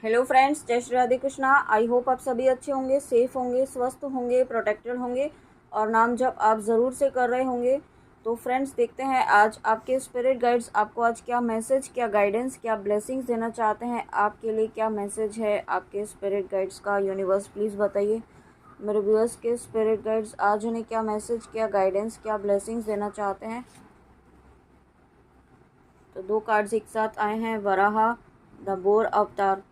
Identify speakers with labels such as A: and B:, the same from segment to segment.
A: Hello friends, जय Shri Radhe Krishna. I hope आप सभी अच्छे होंगे, सेफ होंगे, स्वस्थ होंगे, प्रोटेक्टेड होंगे और नाम जप आप ज़रूर से कर रहे होंगे। तो फ्रेंड्स, देखते हैं आज आपके स्पिरिट गाइड्स आपको आज क्या मैसेज, क्या गाइडेंस, क्या ब्लेसिंग्स देना चाहते हैं। आपके लिए क्या मैसेज है आपके स्पिरिट गाइड्स का। यूनिवर्स प्लीज़ बताइए मेरे व्यूअर्स के स्पिरिट गाइड्स आज उन्हें क्या मैसेज, क्या गाइडेंस, क्या ब्लेसिंग्स देना चाहते हैं। तो दो कार्ड्स एक साथ आए हैं, वराहा द बोर अवतार।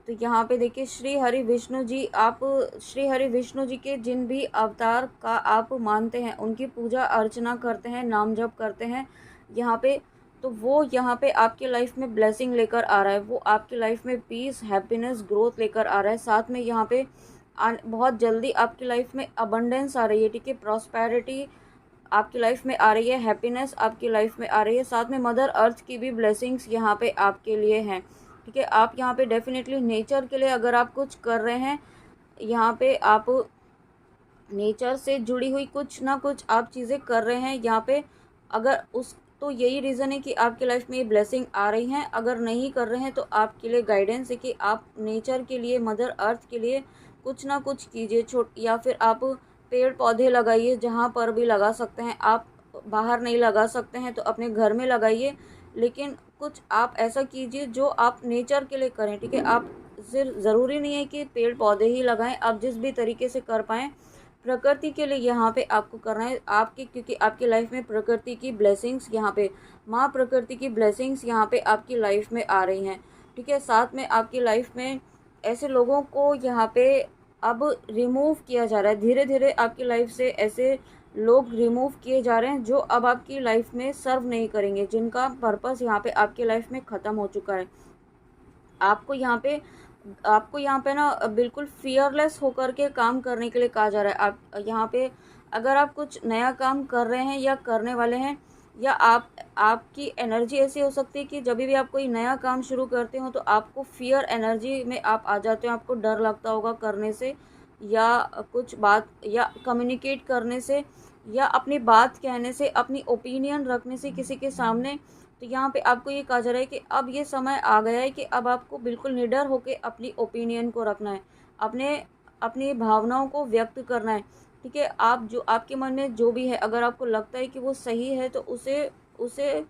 A: तो यहाँ पे देखिए श्री हरि विष्णु जी, आप श्री हरि विष्णु जी के जिन भी अवतार का आप मानते हैं उनकी पूजा अर्चना करते हैं, नाम जप करते हैं यहाँ पे। तो वो यहाँ पे आपकी लाइफ में ब्लेसिंग लेकर आ रहा है, वो आपकी लाइफ में पीस, हैप्पीनेस, ग्रोथ लेकर आ रहा है। साथ में यहाँ पे बहुत जल्दी आपकी लाइफ में अबंडेंस आ रही है, ठीक है। प्रॉस्पेरिटी आपकी लाइफ में आ रही है, हैप्पीनेस आपकी लाइफ में आ रही है। साथ में मदर अर्थ की भी ब्लेसिंग्स यहाँ पे आपके लिए हैं, ठीक है। आप यहाँ पे डेफिनेटली नेचर के लिए अगर आप कुछ कर रहे हैं, यहाँ पे आप नेचर से जुड़ी हुई कुछ ना कुछ आप चीज़ें कर रहे हैं यहाँ पे, अगर उस तो यही रीज़न है कि आपकी लाइफ में ये ब्लेसिंग आ रही हैं। अगर नहीं कर रहे हैं तो आपके लिए गाइडेंस है कि आप नेचर के लिए, मदर अर्थ के लिए कुछ ना कुछ कीजिए। या फिर आप पेड़ पौधे लगाइए, जहाँ पर भी लगा सकते हैं। आप बाहर नहीं लगा सकते हैं तो अपने घर में लगाइए, लेकिन कुछ आप ऐसा कीजिए जो आप नेचर के लिए करें, ठीक है। आप सिर्फ ज़रूरी नहीं है कि पेड़ पौधे ही लगाएं, आप जिस भी तरीके से कर पाएँ प्रकृति के लिए यहाँ पे आपको करना है आपकी, क्योंकि आपकी लाइफ में प्रकृति की ब्लेसिंग्स यहाँ पे, माँ प्रकृति की ब्लेसिंग्स यहाँ पे आपकी लाइफ में आ रही हैं, ठीक है। साथ में आपकी लाइफ में ऐसे लोगों को यहाँ पे अब रिमूव किया जा रहा है, धीरे धीरे आपकी लाइफ से ऐसे लोग रिमूव किए जा रहे हैं जो अब आपकी लाइफ में सर्व नहीं करेंगे, जिनका पर्पस यहाँ पे आपकी लाइफ में ख़त्म हो चुका है। आपको यहाँ पे ना बिल्कुल फियरलेस होकर के काम करने के लिए कहा जा रहा है। आप यहाँ पे अगर आप कुछ नया काम कर रहे हैं या करने वाले हैं, या आपकी एनर्जी ऐसी हो सकती है कि जब भी आप कोई नया काम शुरू करते हो तो आपको फियर एनर्जी में आप आ जाते हो, आपको डर लगता होगा करने से, या कुछ बात या कम्युनिकेट करने से, या अपनी बात कहने से, अपनी ओपिनियन रखने से किसी के सामने। तो यहाँ पे आपको ये कहा जा रहा है कि अब ये समय आ गया है कि अब आपको बिल्कुल निडर होकर अपनी ओपिनियन को रखना है, अपने अपनी भावनाओं को व्यक्त करना है, ठीक है। आप जो आपके मन में जो भी है, अगर आपको लगता है कि वो सही है तो उसे उसे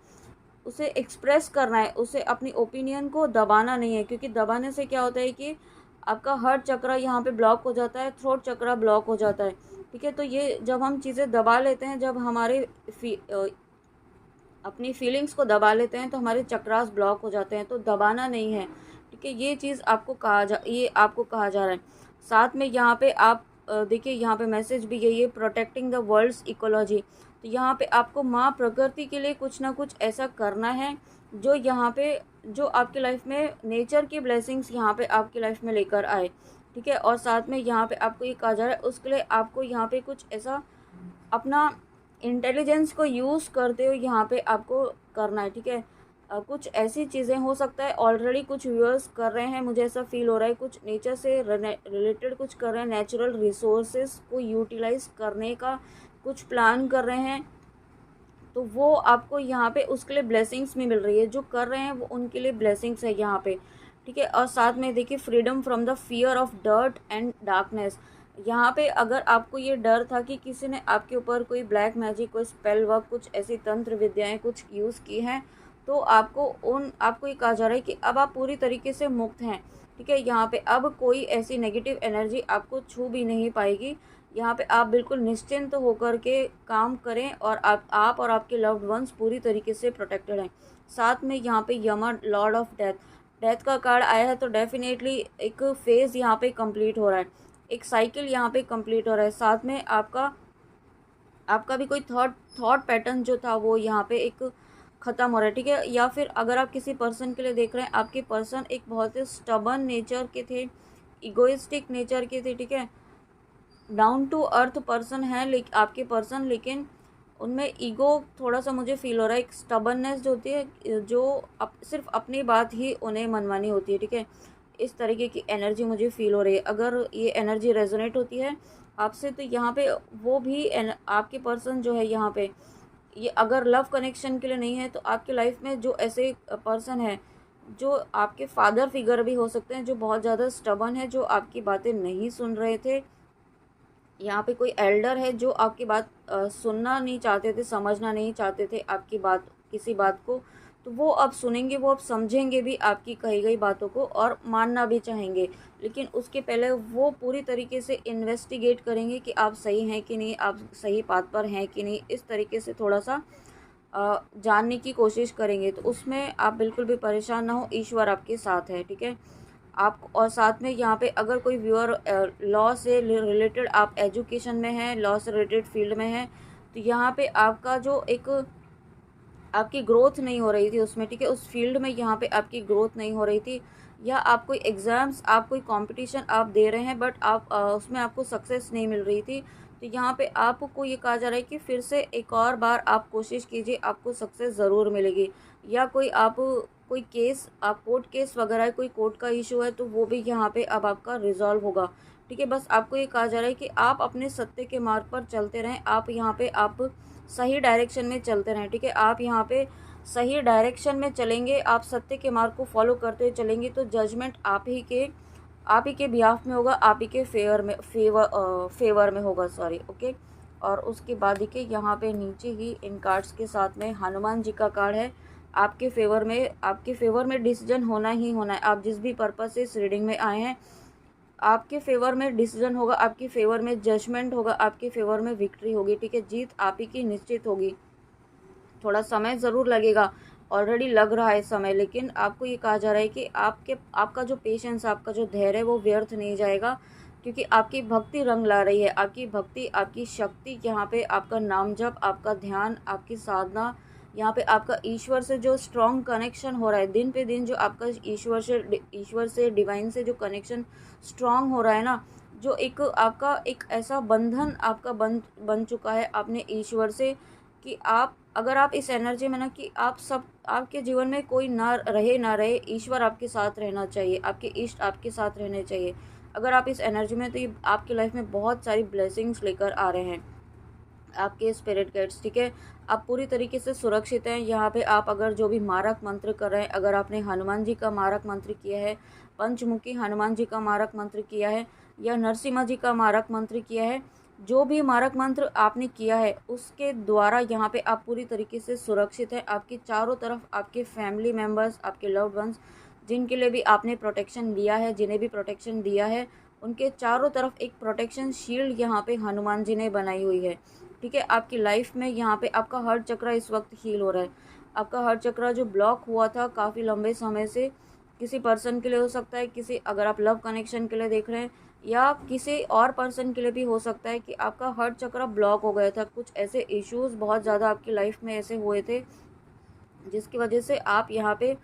A: उसे एक्सप्रेस करना है, उसे अपनी ओपिनियन को दबाना नहीं है, क्योंकि दबाने से क्या होता है कि आपका हार्ट चक्र यहाँ पे ब्लॉक हो जाता है, थ्रोट चक्र ब्लॉक हो जाता है, ठीक है। तो ये जब हम चीज़ें दबा लेते हैं, जब हमारे अपनी फीलिंग्स को दबा लेते हैं तो हमारे चक्रास ब्लॉक हो जाते हैं। तो दबाना नहीं है, ठीक है। ये आपको कहा जा रहा है। साथ में यहाँ पे आप देखिए, यहाँ पे मैसेज भी यही है, प्रोटेक्टिंग द वर्ल्ड्स इकोलॉजी। तो यहाँ पे आपको माँ प्रकृति के लिए कुछ ना कुछ ऐसा करना है जो यहाँ पे, जो आपकी लाइफ में नेचर की ब्लेसिंग्स यहाँ पे आपकी लाइफ में लेकर आए, ठीक है। और साथ में यहाँ पे आपको ये कहा जा रहा है, उसके लिए आपको यहाँ पे कुछ ऐसा अपना इंटेलिजेंस को यूज़ करते हुए यहाँ पे आपको करना है, ठीक है। कुछ ऐसी चीज़ें हो सकता है ऑलरेडी कुछ व्यूअर्स कर रहे हैं, मुझे ऐसा फील हो रहा है, कुछ नेचर से रिलेटेड कुछ कर रहे हैं, नेचुरल रिसोर्सेज को यूटिलाइज करने का कुछ प्लान कर रहे हैं। तो वो आपको यहाँ पे उसके लिए ब्लेसिंग्स भी मिल रही है, जो कर रहे हैं वो उनके लिए ब्लेसिंग्स है यहाँ पे, ठीक है। और साथ में देखिए, freedom from the fear of dirt and darkness. यहाँ पे अगर आपको ये डर था कि किसी ने आपके ऊपर कोई ब्लैक मैजिक, कोई स्पेल वर्क, कुछ ऐसी तंत्र विद्याएं कुछ यूज़ की हैं, तो आपको ये कहा जा रहा है कि अब आप पूरी तरीके से मुक्त हैं, ठीक है। यहाँ पे अब कोई ऐसी नेगेटिव एनर्जी आपको छू भी नहीं पाएगी। यहाँ पे आप बिल्कुल निश्चिंत होकर के काम करें और आप और आपके लव्ड वंस पूरी तरीके से प्रोटेक्टेड हैं। साथ में यहाँ पे यमा, लॉर्ड ऑफ डेथ, डेथ का कार्ड आया है, तो डेफिनेटली एक फेज़ यहाँ पे कंप्लीट हो रहा है, एक साइकिल यहाँ पे कंप्लीट हो रहा है। साथ में आपका भी कोई थॉट पैटर्न जो था वो यहाँ पे एक ख़त्म हो रहा है, ठीक है। या फिर अगर आप किसी पर्सन के लिए देख रहे हैं, आपके पर्सन एक बहुत ही स्टबर्न नेचर के थे, इगोइस्टिक नेचर के थे, ठीक है। डाउन टू अर्थ पर्सन है लेकिन आपके पर्सन, लेकिन उनमें ईगो थोड़ा सा मुझे फील हो रहा है, एक स्टबर्ननेस जो होती है, जो सिर्फ अपनी बात ही उन्हें मनवानी होती है, ठीक है। इस तरीके की एनर्जी मुझे फील हो रही है। अगर ये एनर्जी रेजोनेट होती है आपसे तो यहाँ पे वो भी आपके पर्सन जो है यहाँ पे, ये अगर लव कनेक्शन के लिए नहीं है तो आपकी लाइफ में जो ऐसे पर्सन है जो आपके फादर फिगर भी हो सकते हैं, जो बहुत ज़्यादा स्टबर्न है, जो आपकी बातें नहीं सुन रहे थे। यहाँ पे कोई एल्डर है जो आपकी बात सुनना नहीं चाहते थे, समझना नहीं चाहते थे आपकी बात, किसी बात को, तो वो अब सुनेंगे, वो अब समझेंगे भी आपकी कही गई बातों को और मानना भी चाहेंगे। लेकिन उसके पहले वो पूरी तरीके से इन्वेस्टिगेट करेंगे कि आप सही हैं कि नहीं, आप सही बात पर हैं कि नहीं, इस तरीके से थोड़ा सा जानने की कोशिश करेंगे। तो उसमें आप बिल्कुल भी परेशान ना हो, ईश्वर आपके साथ है, ठीक है। आप और साथ में यहाँ पे अगर कोई व्यूअर लॉ से रिलेटेड, आप एजुकेशन में हैं, लॉ से रिलेटेड फील्ड में हैं, तो यहाँ पे आपका जो एक आपकी ग्रोथ नहीं हो रही थी उसमें, ठीक है, उस फील्ड में यहाँ पे आपकी ग्रोथ नहीं हो रही थी, या आप कोई एग्ज़ाम्स, आप कोई कंपटीशन आप दे रहे हैं, बट आप उसमें आपको सक्सेस नहीं मिल रही थी, तो यहाँ पे आपको ये कहा जा रहा है कि फिर से एक और बार आप कोशिश कीजिए, आपको सक्सेस ज़रूर मिलेगी। या कोई आप कोई केस, आप कोर्ट केस वगैरह, कोई कोर्ट का इशू है, तो वो भी यहाँ पे अब आपका रिजॉल्व होगा, ठीक है। बस आपको ये कहा जा रहा है कि आप अपने सत्य के मार्ग पर चलते रहें, आप यहाँ पे आप सही डायरेक्शन में चलते रहें, ठीक है। आप यहाँ पे सही डायरेक्शन में चलेंगे, आप सत्य के मार्ग को फॉलो करते चलेंगे, तो जजमेंट आप ही के बिहाफ में होगा, आप ही के फेवर में होगा, सॉरी, ओके। और उसके बाद देखिए यहाँ पे नीचे ही इन कार्ड्स के साथ में हनुमान जी का कार्ड है। आपके फेवर में डिसीजन होना ही होना है। आप जिस भी पर्पस से इस रीडिंग में आए हैं, आपके फेवर में डिसीजन होगा, आपके फेवर में जजमेंट होगा, आपके फेवर में विक्ट्री होगी, ठीक है। जीत आप ही की निश्चित होगी। थोड़ा समय ज़रूर लगेगा, ऑलरेडी लग रहा है समय, लेकिन आपको ये कहा जा रहा है कि आपका जो पेशेंस, आपका जो धैर्य है, वो व्यर्थ नहीं जाएगा, क्योंकि आपकी भक्ति रंग ला रही है। आपकी भक्ति, आपकी शक्ति, यहाँ पे आपका नाम जप, आपका ध्यान, आपकी साधना, यहाँ पे आपका ईश्वर से जो स्ट्रॉन्ग कनेक्शन हो रहा है, दिन पे दिन जो आपका ईश्वर से डिवाइन से जो कनेक्शन स्ट्रॉन्ग हो रहा है ना, जो एक आपका एक ऐसा बंधन आपका बन चुका है अपने ईश्वर से, कि आप, अगर आप इस एनर्जी में ना, कि आप सब, आपके जीवन में कोई ना रहे, ईश्वर आपके साथ रहना चाहिए, आपके इष्ट आपके साथ रहने चाहिए। अगर आप इस एनर्जी में, तो ये आपकी लाइफ में बहुत सारी ब्लेसिंग्स लेकर आ रहे हैं, आपके स्पिरिट गाइड्स, ठीक है। आप पूरी तरीके से सुरक्षित हैं यहाँ पे। आप अगर जो भी मारक मंत्र कर रहे हैं, अगर आपने हनुमान जी का मारक मंत्र किया है, पंचमुखी हनुमान जी का मारक मंत्र किया है, या नरसिम्हा जी का मारक मंत्र किया है, जो भी मारक मंत्र आपने किया है, उसके द्वारा यहाँ पे आप पूरी तरीके से सुरक्षित हैं। आपके चारों तरफ आपके फैमिली मेम्बर्स, आपके लव्ड वंस, जिनके लिए भी आपने प्रोटेक्शन लिया है, जिन्हें भी प्रोटेक्शन दिया है, उनके चारों तरफ एक प्रोटेक्शन शील्ड यहाँ पे हनुमान जी ने बनाई हुई है, ठीक है। आपकी लाइफ में यहाँ पे आपका हार्ट चक्र इस वक्त हील हो रहा है। आपका हार्ट चक्र जो ब्लॉक हुआ था काफ़ी लंबे समय से, किसी पर्सन के लिए हो सकता है, किसी, अगर आप लव कनेक्शन के लिए देख रहे हैं, या किसी और पर्सन के लिए भी हो सकता है कि आपका हार्ट चक्र ब्लॉक हो गया था। कुछ ऐसे इश्यूज बहुत ज़्यादा आपकी लाइफ में ऐसे हुए थे, जिसकी वजह से आप यहाँ पे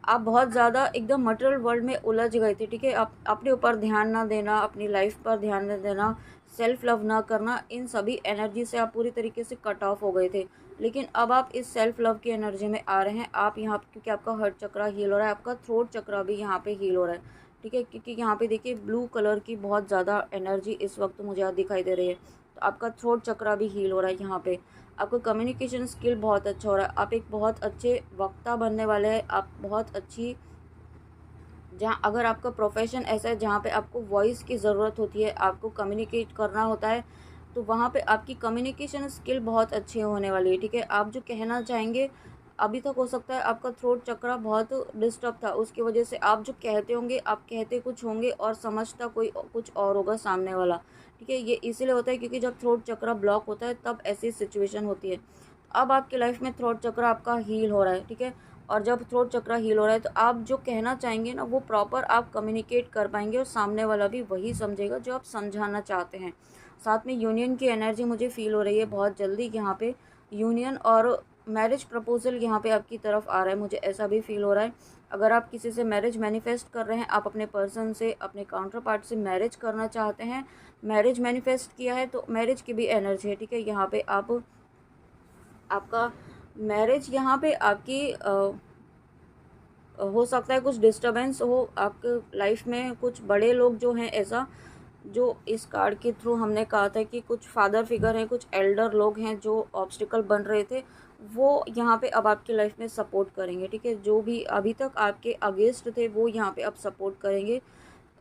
A: आप बहुत ज़्यादा एकदम मटेरियल वर्ल्ड में उलझ गए थे, ठीक है। आप अपने ऊपर ध्यान ना देना, अपनी लाइफ पर ध्यान न देना, सेल्फ लव ना करना, इन सभी एनर्जी से आप पूरी तरीके से कट ऑफ हो गए थे। लेकिन अब आप इस सेल्फ लव की एनर्जी में आ रहे हैं। आप यहाँ, क्योंकि आपका हार्ट चक्र हील हो रहा है, आपका थ्रोट चक्र भी यहाँ पे हील हो रहा है, ठीक है। क्योंकि यहाँ पे देखिए ब्लू कलर की बहुत ज़्यादा एनर्जी इस वक्त मुझे यहाँ दिखाई दे रही है, तो आपका थ्रोट चक्र भी हील हो रहा है। यहाँ पे आपका कम्युनिकेशन स्किल बहुत अच्छा हो रहा है। आप एक बहुत अच्छे वक्ता बनने वाले हैं। आप बहुत अच्छी, जहाँ, अगर आपका प्रोफेशन ऐसा है जहाँ पे आपको वॉइस की ज़रूरत होती है, आपको कम्युनिकेट करना होता है, तो वहाँ पे आपकी कम्युनिकेशन स्किल बहुत अच्छी होने वाली है, ठीक है। आप जो कहना चाहेंगे, अभी तक हो सकता है आपका थ्रोट चक्र बहुत डिस्टर्ब था, उसकी वजह से आप जो कहते होंगे, आप कहते कुछ होंगे और समझता कोई कुछ और होगा सामने वाला, ठीक है। ये इसीलिए होता है क्योंकि जब थ्रोट चक्र ब्लॉक होता है तब ऐसी सिचुएशन होती है। अब आपकी लाइफ में थ्रोट चक्र आपका हील हो रहा है, ठीक है। और जब थ्रोट चक्र हील हो रहा है, तो आप जो कहना चाहेंगे ना, वो प्रॉपर आप कम्युनिकेट कर पाएंगे, और सामने वाला भी वही समझेगा जो आप समझाना चाहते हैं। साथ में यूनियन की एनर्जी मुझे फील हो रही है बहुत जल्दी। यहाँ पे यूनियन और मैरिज प्रपोजल यहाँ पे आपकी तरफ आ रहा है, मुझे ऐसा भी फील हो रहा है। अगर आप किसी से मैरिज मैनिफेस्ट कर रहे हैं, आप अपने पर्सन से, अपने काउंटर पार्ट से मैरिज करना चाहते हैं, मैरिज मैनिफेस्ट किया है, तो मैरिज की भी एनर्जी है, ठीक है। यहाँ पे आपका मैरिज, यहाँ पे आपकी हो सकता है कुछ डिस्टरबेंस हो आपके लाइफ में, कुछ बड़े लोग जो हैं, ऐसा जो इस कार्ड के थ्रू हमने कहा था कि कुछ फादर फिगर हैं, कुछ एल्डर लोग हैं जो ऑब्स्टिकल बन रहे थे, वो यहाँ पे अब आपके लाइफ में सपोर्ट करेंगे, ठीक है। जो भी अभी तक आपके अगेंस्ट थे वो यहाँ पे अब सपोर्ट करेंगे,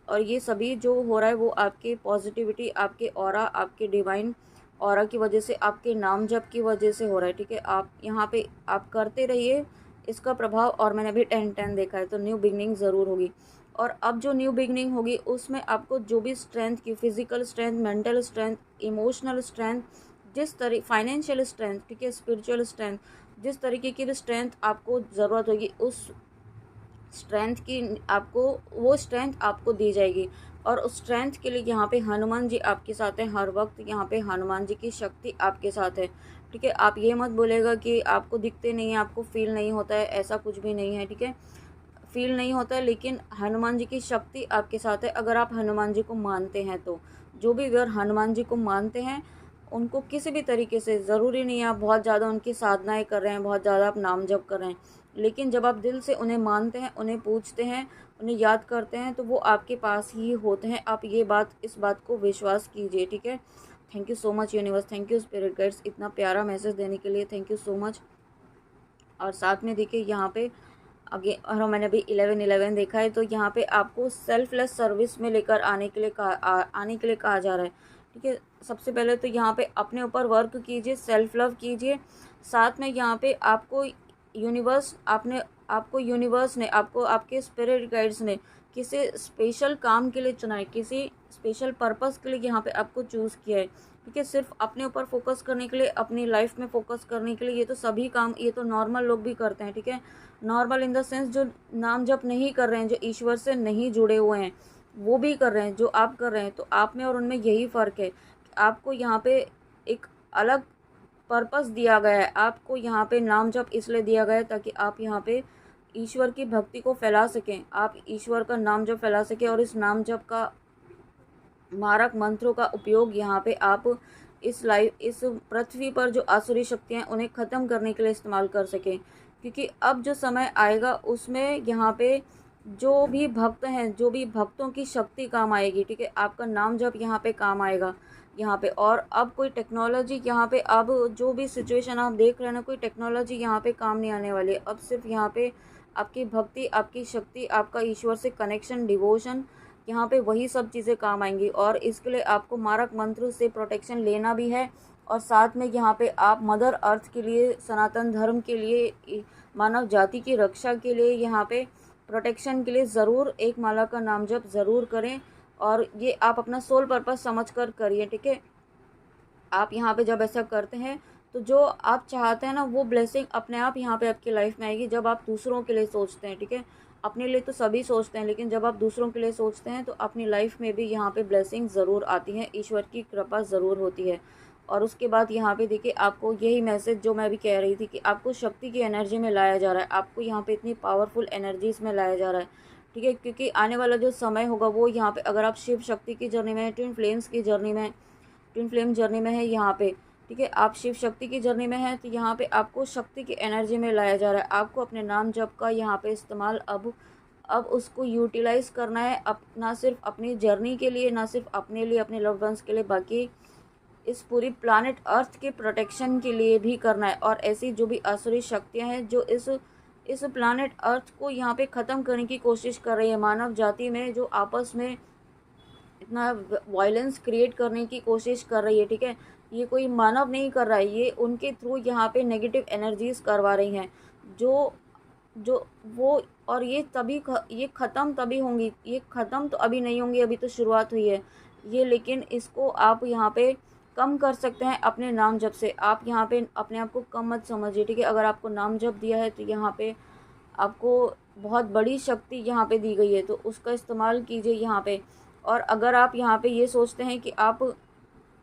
A: और ये सभी जो हो रहा है वो आपके पॉजिटिविटी, आपके ऑरा, आपके डिवाइन ऑरा की वजह से, आपके नाम जप की वजह से हो रहा है, ठीक है। आप यहाँ पे आप करते रहिए इसका प्रभाव। और मैंने अभी 10-10 देखा है, तो न्यू बिगनिंग ज़रूर होगी। और अब जो न्यू बिगनिंग होगी उसमें आपको जो भी स्ट्रेंथ की, physical strength, mental strength, emotional strength, जिस तरह फाइनेंशियल स्ट्रेंथ, ठीक है, स्पिरिचुअल स्ट्रेंथ, जिस तरीके की भी स्ट्रेंथ आपको ज़रूरत होगी उस स्ट्रेंथ की आपको, वो स्ट्रेंथ आपको दी जाएगी। और उस स्ट्रेंथ के लिए यहाँ पे हनुमान जी आपके साथ हैं हर वक्त। यहाँ पे हनुमान जी की शक्ति आपके साथ है, ठीक है। आप ये मत बोलेगा कि आपको दिखते नहीं है, आपको फील नहीं होता है, ऐसा कुछ भी नहीं है, ठीक है। फील नहीं होता है, लेकिन हनुमान जी की शक्ति आपके साथ है अगर आप हनुमान जी को मानते हैं तो। जो भी व्यक्ति हनुमान जी को मानते हैं उनको किसी भी तरीके से, ज़रूरी नहीं है आप बहुत ज़्यादा उनकी साधनाएं कर रहे हैं, बहुत ज़्यादा आप नाम जप कर रहे हैं, लेकिन जब आप दिल से उन्हें मानते हैं, उन्हें पूजते हैं, उन्हें याद करते हैं, तो वो आपके पास ही होते हैं। आप ये बात, इस बात को विश्वास कीजिए, ठीक है। Thank you so much universe, thank you spirit guides, इतना प्यारा मैसेज देने के लिए थैंक यू सो मच। और साथ में देखिए यहाँ पे आगे, और मैंने अभी 11-11 देखा है, तो यहाँ पे आपको सेल्फलेस सर्विस में लेकर आने के लिए आने के लिए कहा जा रहा है, ठीक है। सबसे पहले तो यहाँ पे अपने ऊपर वर्क कीजिए, सेल्फ लव कीजिए। साथ में यहाँ पे आपको यूनिवर्स ने आपको, आपके स्पिरिट गाइड्स ने किसी स्पेशल काम के लिए चुना है, किसी स्पेशल पर्पस के लिए यहाँ पे आपको चूज़ किया है, ठीक है। सिर्फ अपने ऊपर फोकस करने के लिए, अपनी लाइफ में फोकस करने के लिए, ये तो सभी काम, ये तो नॉर्मल लोग भी करते हैं, ठीक है। नॉर्मल इन द सेंस जो नाम जप नहीं कर रहे हैं, जो ईश्वर से नहीं जुड़े हुए हैं, वो भी कर रहे हैं जो आप कर रहे हैं। तो आप में और उनमें यही फ़र्क है, आपको यहाँ पे एक अलग पर्पस दिया गया है। आपको यहाँ पे नाम जप इसलिए दिया गया है ताकि आप यहाँ पे ईश्वर की भक्ति को फैला सकें, आप ईश्वर का नाम जप फैला सकें, और इस नाम जप का मारक मंत्रों का उपयोग यहाँ पे आप इस पृथ्वी पर जो आसुरी शक्तियाँ हैं उन्हें ख़त्म करने के लिए इस्तेमाल कर सकें। क्योंकि अब जो समय आएगा उसमें यहाँ पे जो भी भक्त हैं, जो भी भक्तों की शक्ति काम आएगी, ठीक है। आपका नाम जब यहाँ पे काम आएगा यहाँ पे। और अब कोई टेक्नोलॉजी यहाँ पे, अब जो भी सिचुएशन आप देख रहे हैं ना, कोई टेक्नोलॉजी यहाँ पे काम नहीं आने वाली। अब सिर्फ यहाँ पे आपकी भक्ति, आपकी शक्ति, आपका ईश्वर से कनेक्शन, डिवोशन, यहाँ पे वही सब चीज़ें काम आएंगी। और इसके लिए आपको मारक मंत्र से प्रोटेक्शन लेना भी है। और साथ में यहाँ पे आप मदर अर्थ के लिए, सनातन धर्म के लिए, मानव जाति की रक्षा के लिए, यहाँ पे प्रोटेक्शन के लिए ज़रूर एक माला का नाम जप ज़रूर करें। और ये आप अपना सोल पर्पस समझ कर करिए, ठीक है। आप यहाँ पे जब ऐसा करते हैं तो जो आप चाहते हैं ना, वो ब्लेसिंग अपने आप यहाँ पे आपकी लाइफ में आएगी। जब आप दूसरों के लिए सोचते हैं, ठीक है, अपने लिए तो सभी सोचते हैं, लेकिन जब आप दूसरों के लिए सोचते हैं तो अपनी लाइफ में भी यहाँ पे ब्लेसिंग ज़रूर आती है, ईश्वर की कृपा ज़रूर होती है। और उसके बाद यहाँ पे देखिए, आपको यही मैसेज जो मैं भी कह रही थी कि आपको शक्ति की एनर्जी में लाया जा रहा है, आपको यहाँ पे इतनी पावरफुल एनर्जीज में लाया जा रहा है, ठीक है। क्योंकि आने वाला जो समय होगा वो यहाँ पे, अगर आप शिव शक्ति की जर्नी में है, ट्विन फ्लेम्स की जर्नी में, ट्विन फ्लेम जर्नी में है यहाँ पे, ठीक है, आप शिव शक्ति की जर्नी में है, तो यहाँ पे आपको शक्ति की एनर्जी में लाया जा रहा है। आपको अपने नाम जप का यहाँ पे इस्तेमाल अब उसको यूटिलाइज़ करना है, ना सिर्फ अपनी जर्नी के लिए, ना सिर्फ अपने लिए, अपने लव्ड वंस के लिए, बाकी इस पूरी प्लानट अर्थ के प्रोटेक्शन के लिए भी करना है। और ऐसी जो भी आसुरी शक्तियाँ हैं जो इस प्लानट अर्थ को यहाँ पे ख़त्म करने की कोशिश कर रही है, मानव जाति में जो आपस में इतना वायलेंस क्रिएट करने की कोशिश कर रही है, ठीक है, ये कोई मानव नहीं कर रहा है, ये उनके थ्रू यहाँ पे नेगेटिव एनर्जीज करवा रही हैं, जो जो वो। और ये ख़त्म तभी होंगी, ये ख़त्म तो अभी नहीं होंगी, अभी तो शुरुआत हुई है ये। लेकिन इसको आप यहाँ पे कम कर सकते हैं अपने नाम जप से। आप यहाँ पे अपने आप को कम मत समझिए, ठीक है। अगर आपको नाम जप दिया है तो यहाँ पे आपको बहुत बड़ी शक्ति यहाँ पे दी गई है, तो उसका इस्तेमाल कीजिए यहाँ पे। और अगर आप यहाँ पे ये सोचते हैं कि आप,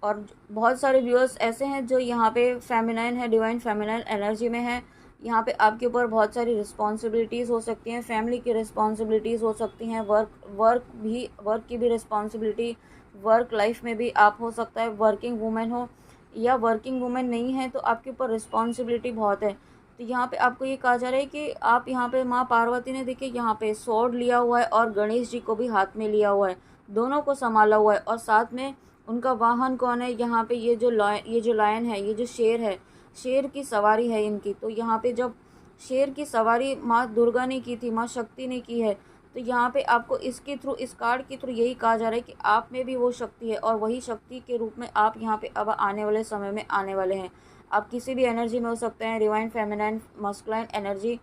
A: और बहुत सारे व्यूअर्स ऐसे हैं जो यहाँ पे फेमिनाइन है, डिवाइन फेमिनाइन एनर्जी में है, यहाँ पे आपके ऊपर बहुत सारी रिस्पॉन्सिबिलिटीज़ हो सकती हैं, फैमिली की रिस्पॉन्सिबिलिटीज़ हो सकती हैं, वर्क की भी रिस्पॉन्सिबिलिटी, वर्क लाइफ में भी आप हो सकता है वर्किंग वूमेन हो, या वर्किंग वूमेन नहीं है तो आपके ऊपर रिस्पॉन्सिबिलिटी बहुत है। तो यहाँ पे आपको ये कहा जा रहा है कि आप यहाँ पे, माँ पार्वती ने देखिए यहाँ पे स्वॉर्ड लिया हुआ है और गणेश जी को भी हाथ में लिया हुआ है, दोनों को संभाला हुआ है। और साथ में उनका वाहन कौन है यहाँ पे, ये जो लायन है, ये जो शेर है, शेर की सवारी है इनकी। तो यहाँ पे जब शेर की सवारी माँ दुर्गा ने की थी, माँ शक्ति ने की है, तो यहाँ पे आपको इसके थ्रू, इस कार्ड के थ्रू यही कहा जा रहा है कि आप में भी वो शक्ति है और वही शक्ति के रूप में आप यहाँ पे अब आने वाले समय में आने वाले हैं। आप किसी भी एनर्जी में हो सकते हैं, डिवाइन, फेमिनाइन, मस्कुलाइन एनर्जी।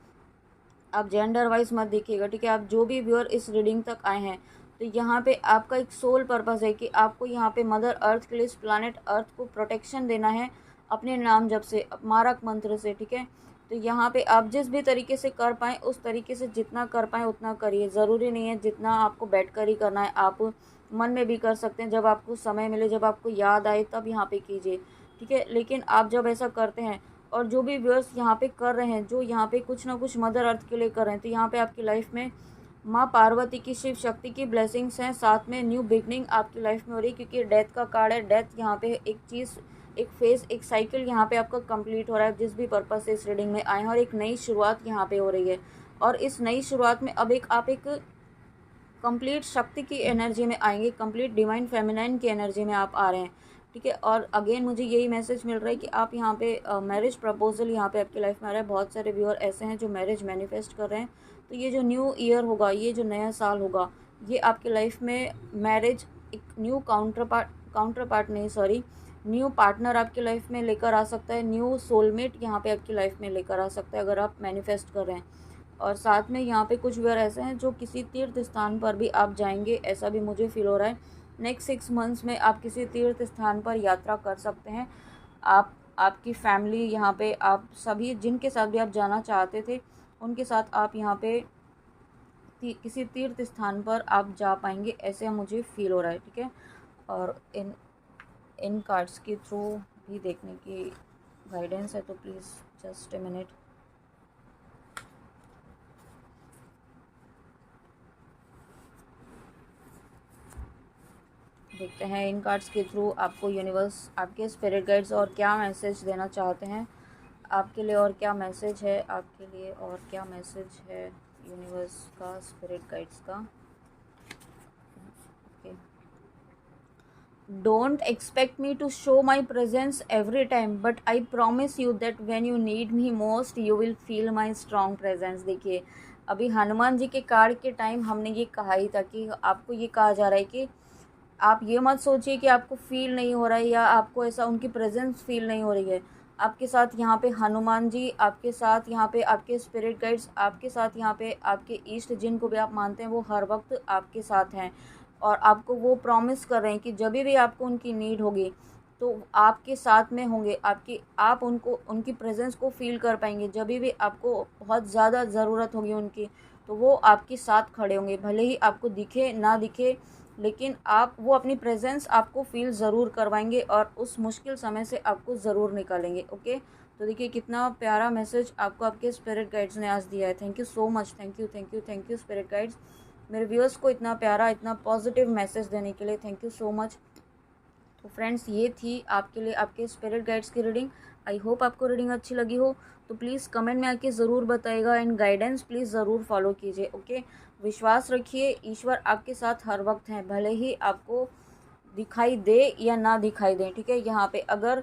A: आप जेंडर वाइज मत देखिएगा, ठीक है। आप जो भी व्यूअर इस रीडिंग तक आए हैं, तो यहाँ पे आपका एक सोल पर्पस है कि आपको यहाँ पे मदर अर्थ के लिए, इस प्लानट अर्थ को प्रोटेक्शन देना है अपने नाम जप से, मारक मंत्र से, ठीक है। तो यहाँ पे आप जिस भी तरीके से कर पाएँ उस तरीके से जितना कर पाएँ उतना करिए। ज़रूरी नहीं है जितना आपको बैठ कर ही करना है, आप मन में भी कर सकते हैं, जब आपको समय मिले, जब आपको याद आए तब यहाँ पे कीजिए, ठीक है। लेकिन आप जब ऐसा करते हैं, और जो भी व्यूअर्स यहाँ पे कर रहे हैं, जो यहाँ पे कुछ ना कुछ मदर अर्थ के लिए कर रहे हैं, तो यहाँ पे आपकी लाइफ में माँ पार्वती की, शिव शक्ति की ब्लेसिंग्स हैं, साथ में न्यू बिगनिंग आपकी लाइफ में हो रही है, क्योंकि डेथ का कार्ड है। डेथ यहाँ पे एक चीज़, एक फेज, एक साइकिल यहाँ पे आपका कंप्लीट हो रहा है, जिस भी पर्पज से इस रीडिंग में आए हैं, और एक नई शुरुआत यहाँ पे हो रही है। और इस नई शुरुआत में अब आप एक कंप्लीट शक्ति की एनर्जी में आएंगे, कंप्लीट डिवाइन फेमिनाइन की एनर्जी में आप आ रहे हैं, ठीक है। और अगेन मुझे यही मैसेज मिल रहा है कि आप यहाँ पे मैरिज प्रपोजल यहाँ पे आपकी लाइफ में आ रहा है। बहुत सारे व्यूअर ऐसे हैं जो मैरिज मैनिफेस्ट कर रहे हैं। तो ये जो न्यू ईयर होगा, ये जो नया साल होगा, ये आपकी लाइफ में मैरिज, एक न्यू काउंटर पार्ट नहीं, सॉरी, न्यू पार्टनर आपकी लाइफ में लेकर आ सकता है, न्यू सोलमेट यहाँ पे आपकी लाइफ में लेकर आ सकता है, अगर आप मैनिफेस्ट कर रहे हैं। और साथ में यहाँ पे कुछ व्यूअर ऐसे हैं जो किसी तीर्थ स्थान पर भी आप जाएंगे, ऐसा भी मुझे फील हो रहा है। नेक्स्ट 6 मंथ्स में आप किसी तीर्थ स्थान पर यात्रा कर सकते हैं। आप, आपकी फैमिली, यहाँ पे आप सभी जिनके साथ भी आप जाना चाहते थे, उनके साथ आप यहाँ पे किसी तीर्थ स्थान पर आप जा पाएंगे, ऐसे मुझे फील हो रहा है, ठीक है। और इन कार्ड्स के थ्रू भी देखने की गाइडेंस है, तो प्लीज़ जस्ट ए मिनट। देखते हैं इन कार्ड्स के थ्रू आपको यूनिवर्स, आपके स्पिरिट गाइड्स और क्या मैसेज देना चाहते हैं आपके लिए, और क्या मैसेज है आपके लिए, और क्या मैसेज है यूनिवर्स का, स्पिरिट गाइड्स का। Okay, don't expect me to show my presence every time, but I promise you that when you need me most you will feel my strong presence. देखिए, अभी हनुमान जी के कार्ड के time हमने ये कहा ही था कि आपको ये कहा जा रहा है कि आप ये मत सोचिए कि आपको फील नहीं हो रहा है, या आपको ऐसा उनकी प्रेजेंस फील नहीं हो रही है। आपके साथ यहाँ पे हनुमान जी, आपके साथ यहाँ पे आपके स्पिरिट गाइड्स, आपके साथ यहाँ पे आपके ईष्ट जिनको भी आप मानते हैं, वो हर वक्त आपके साथ हैं। और आपको वो प्रॉमिस कर रहे हैं कि जब भी आपको उनकी नीड होगी तो आपके साथ में होंगे, आप उनको, उनकी प्रेजेंस को फील कर पाएंगे। जब भी आपको बहुत ज़्यादा ज़रूरत होगी उनकी, तो वो आपके साथ खड़े होंगे, भले ही आपको दिखे ना दिखे, लेकिन वो अपनी प्रेजेंस आपको फील ज़रूर करवाएंगे और उस मुश्किल समय से आपको ज़रूर निकालेंगे। ओके, तो देखिए कितना प्यारा मैसेज आपको आपके स्पिरिट गाइड्स ने आज दिया है। Thank you so much, thank you, thank you, thank you spirit guides, मेरे व्यूअर्स को इतना प्यारा, इतना पॉजिटिव मैसेज देने के लिए थैंक यू सो मच। तो फ्रेंड्स, ये थी आपके लिए आपके स्पिरिट गाइड्स की रीडिंग। आई होप आपको रीडिंग अच्छी लगी हो, तो प्लीज़ कमेंट में आके ज़रूर बताइएगा, एंड गाइडेंस प्लीज़ ज़रूर फॉलो कीजिए। ओके, विश्वास रखिए, ईश्वर आपके साथ हर वक्त हैं, भले ही आपको दिखाई दे या ना दिखाई दे, ठीक है। यहाँ पे अगर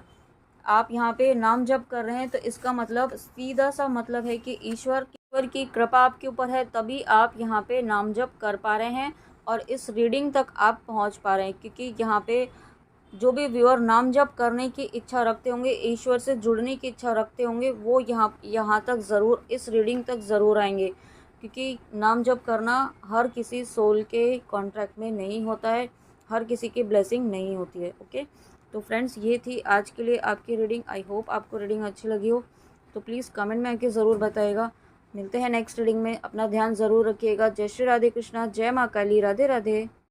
A: आप यहाँ पे नाम जप कर रहे हैं, तो इसका मतलब, सीधा सा मतलब है कि ईश्वर की कृपा आपके ऊपर है, तभी आप यहाँ पे नाम जप कर पा रहे हैं और इस रीडिंग तक आप पहुँच पा रहे हैं। क्योंकि यहाँ पे जो भी व्यूअर नाम जप करने की इच्छा रखते होंगे, ईश्वर से जुड़ने की इच्छा रखते होंगे, वो यहाँ तक ज़रूर, इस रीडिंग तक ज़रूर आएंगे। क्योंकि नाम जप करना हर किसी सोल के कॉन्ट्रैक्ट में नहीं होता है, हर किसी की ब्लेसिंग नहीं होती है। ओके, तो फ्रेंड्स, ये थी आज के लिए आपकी रीडिंग। आई होप आपको रीडिंग अच्छी लगी हो, तो प्लीज़ कमेंट में आके ज़रूर बताइएगा। मिलते हैं नेक्स्ट रीडिंग में, अपना ध्यान ज़रूर रखिएगा। जय श्री राधे कृष्णा, जय माँ काली, राधे राधे।